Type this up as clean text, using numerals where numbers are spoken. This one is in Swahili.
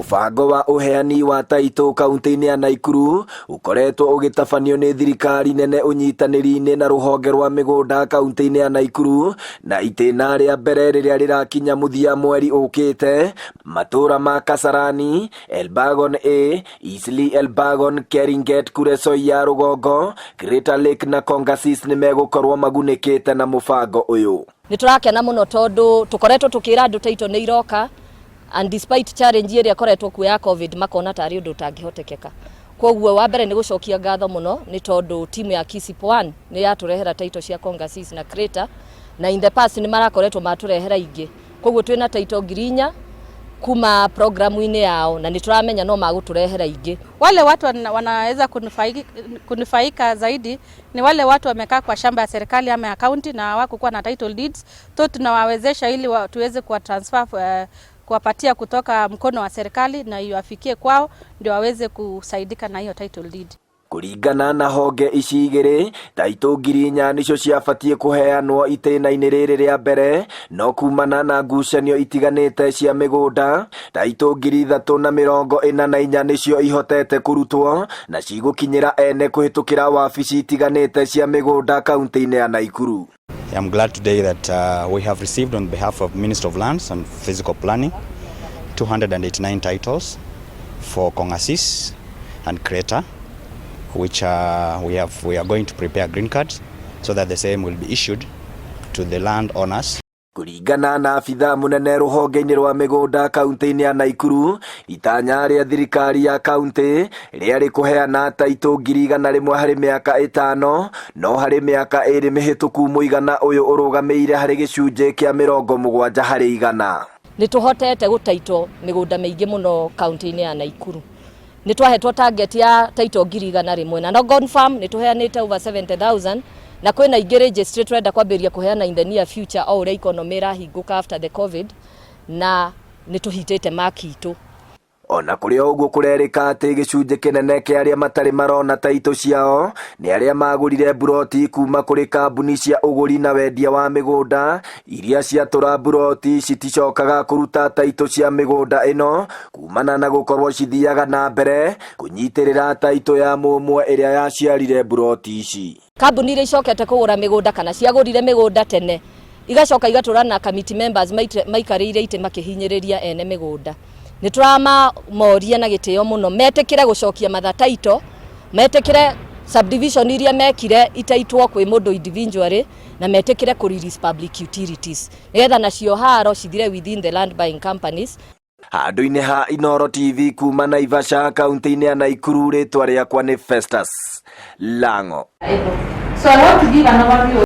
Mubango wa uheani wa taito kaunti-ini ya Naikuru ukoretwo ugitabanio ni thirikari nene unyitaniri-ini na ruhonge rwa migunda kaunti-ini ya Naikuru na itena ria mbere riria rirakinya muthia mweri ukite. Matura ma Kasarani, Elbagon A, Eastleigh, Elbagon, Keringet, Kuresoi ya Rugongo, Greater Lake na Kongasis ni megukorwo magunikite na mubango uyu. Niturakena muno tondu tukoretwo tukira andu taito ni iroka, and despite challenge iria koretwo kuya COVID makona tari undu tangihotekeka. Koguo wa mbere ni gucokia ngatho muno ni tondu timu ya Kisipwan ni yaturehera taito cia Kongasis na Greater, na in the past ni marakoretwo maturehera ingi. Koguo twina taito ngirinya kuma programu-ini yao na nituramenya no maguturehera ingi. Wale watu wanaweza kunufaika zaidi ni wale watu wamekaa kwa shamba ya serikali ama ya county na hawakuwa na title deeds. Tunawawezesha ili tuweze kuwa transfer kuwapatia kutoka mkono wa serikali na iwafikie kwao ndio waweze kusaidika na hiyo title deed. Kuringana na honge ici igiri, taito ngirinya nicio ciabatie kuheanwo itena-ini riri ria mbere, no kumana na ngucanio itiganite cia migunda, taito 344 nicio ihotete kurutwo na cigukinyira ene kuhitukira wabici itiganite cia migunda kaunti-ini ya Naikuru. I'm glad today that we have received on behalf of Minister of Lands and Physical Planning 289 titles for Kongasis and Greater, which we are going to prepare green cards so that the same will be issued to the land owners. Kuringana na afitha munene ruhonge-ini rwa migunda kaunti-ini ya Naikuru, itanya ria thirikari ya kaunti riari kuheana taito 100,000 hari miaka 5, no hari miaka 2 mihituku muigana uyu urugameire hari gicunje kia 70 hari 100. Nituhotete gutaito migunda mingi muno kaunti-ini ya Naikuru. Nitwahetwo target ya taito 100,000 na no confirm nituheanite over 70,000 na kwina ingi registered renda kwambiria kuheana in the near future au ria economy rahinguka after the COVID, na nituhitete maki itu. Ona kuri uguo kurerika ati gicunje kinene kia aria matari marona taito ciao ni aria magurire buroti kuma kuri kambuni cia uguri na wendia wa migunda iria ciatura buroti citicokaga kuruta taito cia migunda ino kumana na gukorwo cithiaga na mbere kunyitirira taito ya mumwe iria yaciarire buroti ici. Kambuni iria icokete kugura migunda kana ciagurire migunda tene igacoka igatura na committee members maikarire ite makihinyiriria ene migunda. Niturama moria na gitio muno metekire gucokia mathataito, metekire subdivision iria mekire itaitwo kwi mundu individually na metekire ku release public utilities nigetha nacio haro cithire within the land buying companies. Handu-ini ha Inooro TV kuma Naivasha kaunti-ini ya Naikuru, ritwa riakwa ni Festus Lango. So I want to give an overview